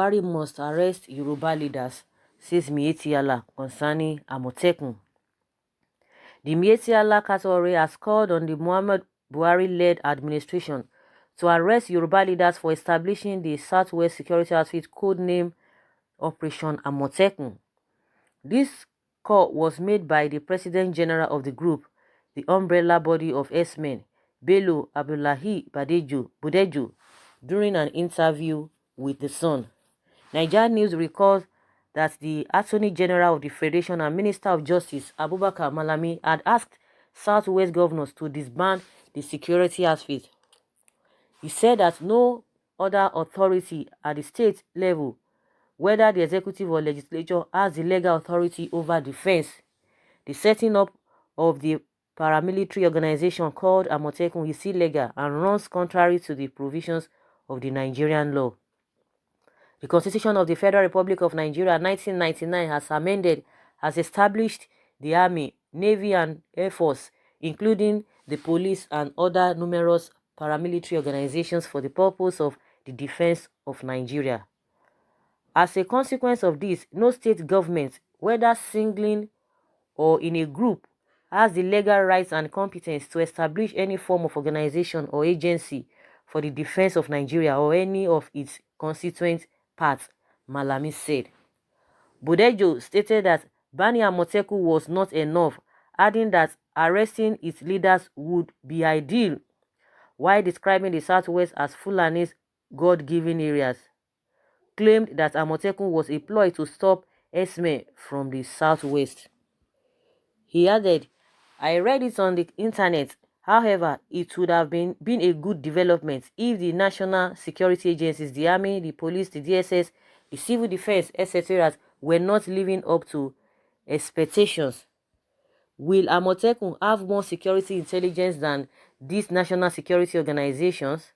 Buhari must arrest Yoruba leaders, says Y0RUBA concerning Amotekun. The Y0RUBA category has called on the Muhammad Buhari-led administration to arrest Yoruba leaders for establishing the Southwest Security Outfit codenamed Operation Amotekun. This call was made by the President General of the group, the umbrella body of S-men, Bello Abdullahi Bodejo, during an interview with The Sun. Nigeria News recalls that the Attorney General of the Federation and Minister of Justice, Abubakar Malami, had asked Southwest governors to disband the security outfit. He said that no other authority at the state level, whether the executive or legislature, has the legal authority over defense. The setting up of the paramilitary organization called Amotekun is illegal and runs contrary to the provisions of the Nigerian law. The Constitution of the Federal Republic of Nigeria 1999 has established the Army, Navy and Air Force, including the police and other numerous paramilitary organizations for the purpose of the defense of Nigeria. As a consequence of this, no state government, whether singly or in a group, has the legal rights and competence to establish any form of organization or agency for the defense of Nigeria or any of its constituent parts, Malami said. Bodejo stated that banning Amotekun was not enough, adding that arresting its leaders would be ideal, while describing the Southwest as Fulani's God-given areas. Claimed that Amotekun was a ploy to stop S-men from the Southwest. He added, I read it on the internet. However, it would have been a good development if the national security agencies, the army, the police, the DSS, the civil defense, etc. were not living up to expectations. Will Amotekun have more security intelligence than these national security organizations?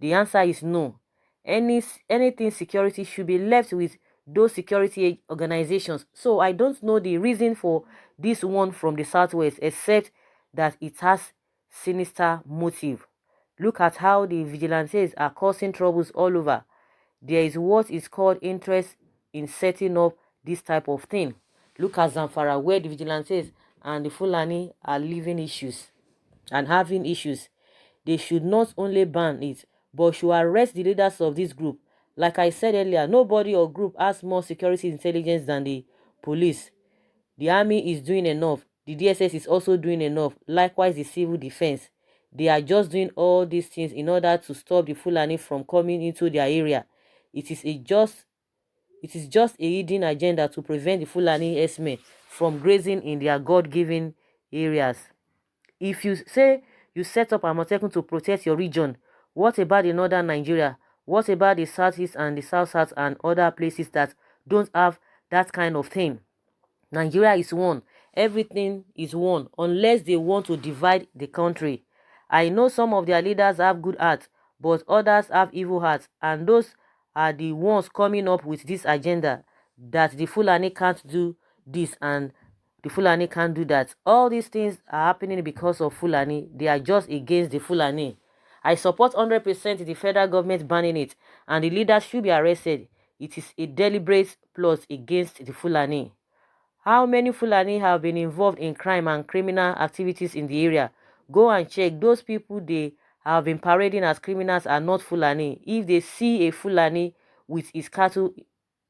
The answer is no. Anything security should be left with those security organizations. So I don't know the reason for this one from the Southwest, except that it has sinister motive. Look at how the vigilantes are causing troubles all over. There is what is called interest in setting up this type of thing. Look at Zamfara, where the vigilantes and the Fulani are living issues and having issues. They should not only ban it, but should arrest the leaders of this group. Like I said earlier, nobody or group has more security intelligence than the police. The army is doing enough. The DSS is also doing enough. Likewise, the civil defense. They are just doing all these things in order to stop the Fulani from coming into their area. It is just a hidden agenda to prevent the Fulani S-men from grazing in their God-given areas. If you say you set up Amotekun to protect your region, what about the northern Nigeria? What about the southeast and the south-south and other places that don't have that kind of thing? Nigeria is one. Everything is one, unless they want to divide the country. I know some of their leaders have good hearts, but others have evil hearts, and those are the ones coming up with this agenda that the Fulani can't do this and the Fulani can't do that. All these things are happening because of Fulani. They are just against the Fulani. I support 100% the federal government banning it, and the leaders should be arrested. It is a deliberate plot against the Fulani. How many Fulani have been involved in crime and criminal activities in the area? Go and check. Those people they have been parading as criminals are not Fulani. If they see a Fulani with his cattle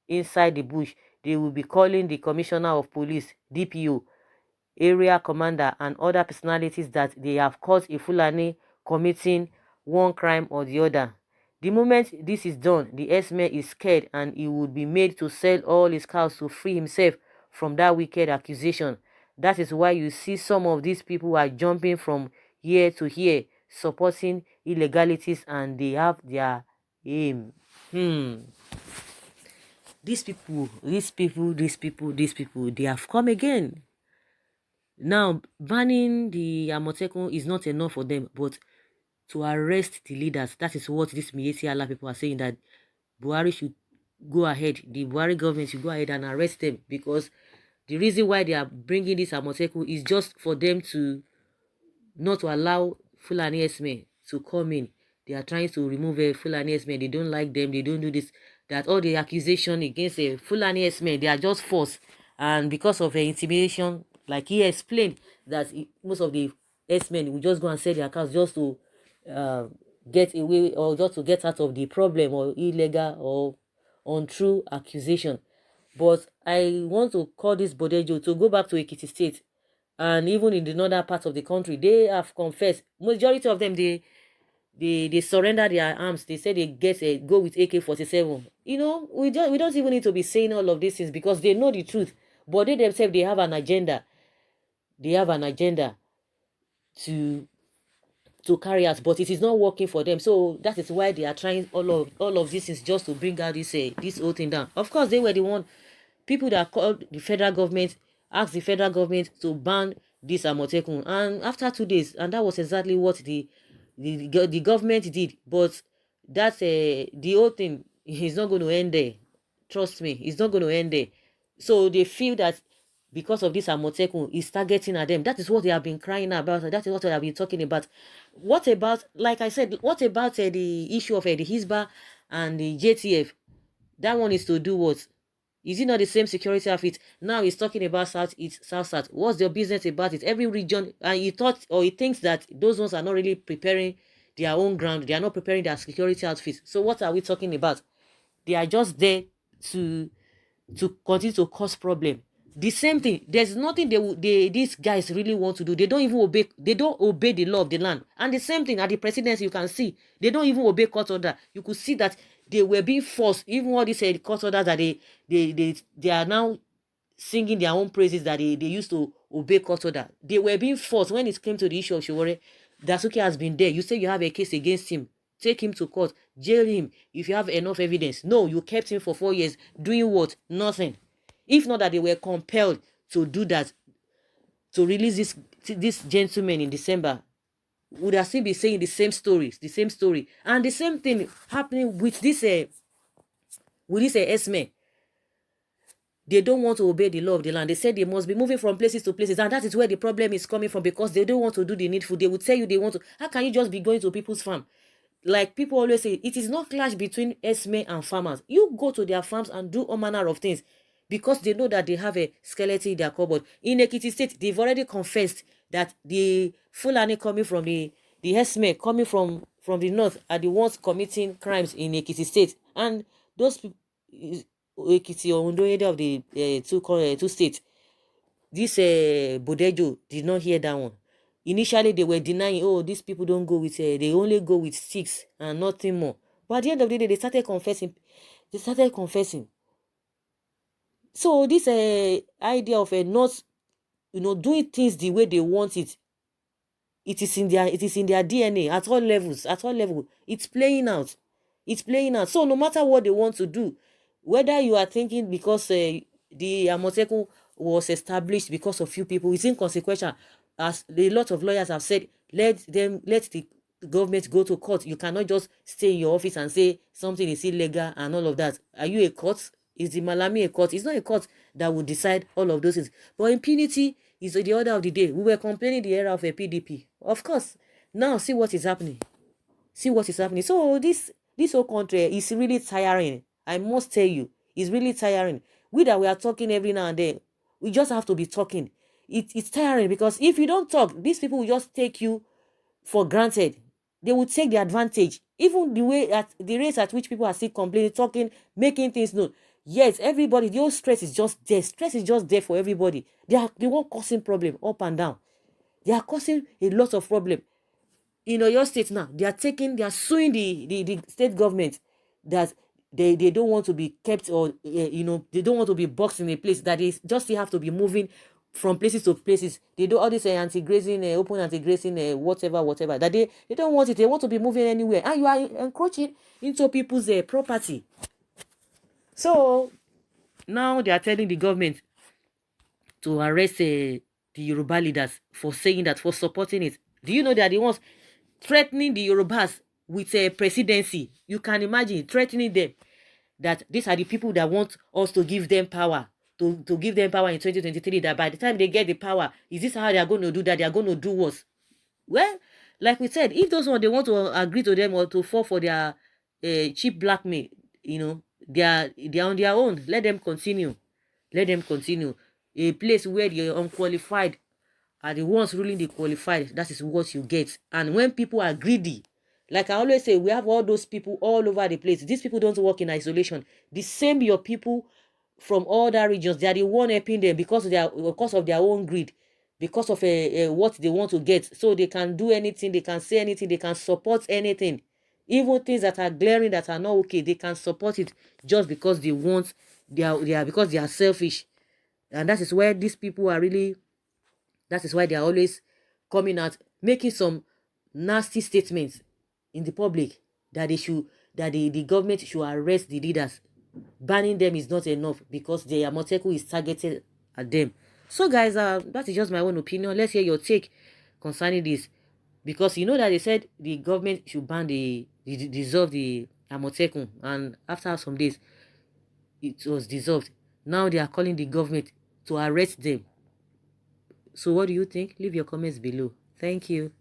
inside the bush, they will be calling the Commissioner of Police, DPO, area commander, and other personalities that they have caught a Fulani committing one crime or the other. The moment this is done, the S-man is scared and he would be made to sell all his cows to free himself from that wicked accusation. That is why you see some of these people are jumping from here to here, supporting illegalities, and they have their aim. These people, they have come again. Now, banning the Amotekun is not enough for them, but to arrest the leaders, that is what these Y0RUBA people are saying, that Buhari should go ahead, the Buhari government should go ahead and arrest them, because the reason why they are bringing this Amotekun is just for them to not to allow Fulani S-men to come in. They are trying to remove Fulani S-men. They don't like them. They don't do this. that all the accusation against the Fulani S-men, they are just false. And because of intimidation, like he explained, that most of the S-men will just go and sell their cars just to get away, or just to get out of the problem or illegal or untrue accusation. But I want to call this Bodejo to go back to Ekiti State, and even in the northern part of the country, they have confessed. Majority of them, they surrender their arms. They say they go with AK-47. You know, we don't even need to be saying all of these things, because they know the truth. But they themselves, they have an agenda. They have an agenda to carry out, but it is not working for them. So that is why they are trying all of this is just to bring out this whole thing down. Of course, they were the one people that called the federal government, asked the federal government to ban this Amotekun, and after 2 days, and that was exactly what the government did. But that's the whole thing is not going to end there. Trust me, it's not going to end there. So they feel that because of this Amotekun is targeting at them. That is what they have been crying about. That is what they have been talking about. What about, like I said, what about the issue of the Hisba and the JTF? That one is to do what? Is it not the same security outfit? Now he's talking about South East, South South. What's their business about it? Every region, and he thought, or he thinks that those ones are not really preparing their own ground. They are not preparing their security outfits. So what are we talking about? They are just there to continue to cause problem. The same thing. There's nothing these guys really want to do. They don't even obey. They don't obey the law of the land. And the same thing at the presidency, you can see they don't even obey court order. You could see that they were being forced. Even all these court orders that they are now singing their own praises, that they used to obey court order. They were being forced. When it came to the issue of Y0RUBA, Dasuki has been there. You say you have a case against him. Take him to court. Jail him if you have enough evidence. No, you kept him for 4 years. Doing what? Nothing. If not that they were compelled to do that, to release this gentleman in December, would have still be saying the same stories, the same story. And the same thing happening with this S-men. They don't want to obey the law of the land. They said they must be moving from places to places, and that is where the problem is coming from, because they don't want to do the needful. They would tell you they want to. How can you just be going to people's farm? Like people always say, it is not clash between S-men and farmers. You go to their farms and do all manner of things, because they know that they have a skeleton in their cupboard. In Ekiti State, they've already confessed that the Fulani coming from the S-men coming from the north are the ones committing crimes in Ekiti State. And those people, Ekiti or Ondo area of the two states, this Bodejo did not hear that one. Initially, they were denying, oh, these people don't go with, they only go with sticks and nothing more. But at the end of the day, they started confessing. So this idea of not, doing things the way they want it, it is in their DNA at all levels. It's playing out. So no matter what they want to do, whether you are thinking because the Amotekun was established because of few people, it's inconsequential. As a lot of lawyers have said, let the government go to court. You cannot just stay in your office and say something is illegal and all of that. Are you a court? Is the Malami a court? It's not a court that will decide all of those things. But impunity is the order of the day. We were complaining the era of a PDP. Of course. Now see what is happening. So this whole country is really tiring. I must tell you, it's really tiring. We are talking every now and then. We just have to be talking. It's tiring, because if you don't talk, these people will just take you for granted. They will take the advantage. Even the rate at which people are still complaining, talking, making things known. Yes, everybody, the whole stress is just there. Stress is just there for everybody. They won't causing problem up and down. They are causing a lot of problem. In your state now, they are suing the state government that they don't want to be kept, or they don't want to be boxed in a place, that they just have to be moving from places to places. They do all this anti-grazing, open anti-grazing, whatever. That they don't want it. They want to be moving anywhere, and you are encroaching into people's property. So now they are telling the government to arrest the Yoruba leaders for saying that, for supporting it. Do you know they are the ones threatening the Yorubas with a presidency? You can imagine threatening them that these are the people that want us to give them power, to give them power in 2023, that by the time they get the power, is this how they are going to do that? They are going to do what? Well, like we said, if those ones, they want to agree to them or to fall for their cheap blackmail, they are on their own. Let them continue. Let them continue. A place where the unqualified are the ones ruling the qualified, that is what you get. And when people are greedy, like I always say, we have all those people all over the place. These people don't work in isolation. The same your people from all other regions, they are the one helping them because of their own greed, because of what they want to get. So they can do anything, they can say anything, they can support anything. Even things that are glaring, that are not okay, they can support it just because they want, because they are selfish. And that is where these people are really, that is why they are always coming out, making some nasty statements in the public that the government should arrest the leaders. Banning them is not enough because the Amotekun is targeted at them. So guys, that is just my own opinion. Let's hear your take concerning this. Because you know that they said the government should dissolve the Amotekun, and after some days it was dissolved. Now they are calling the government to arrest them. So what do you think? Leave your comments below. Thank you.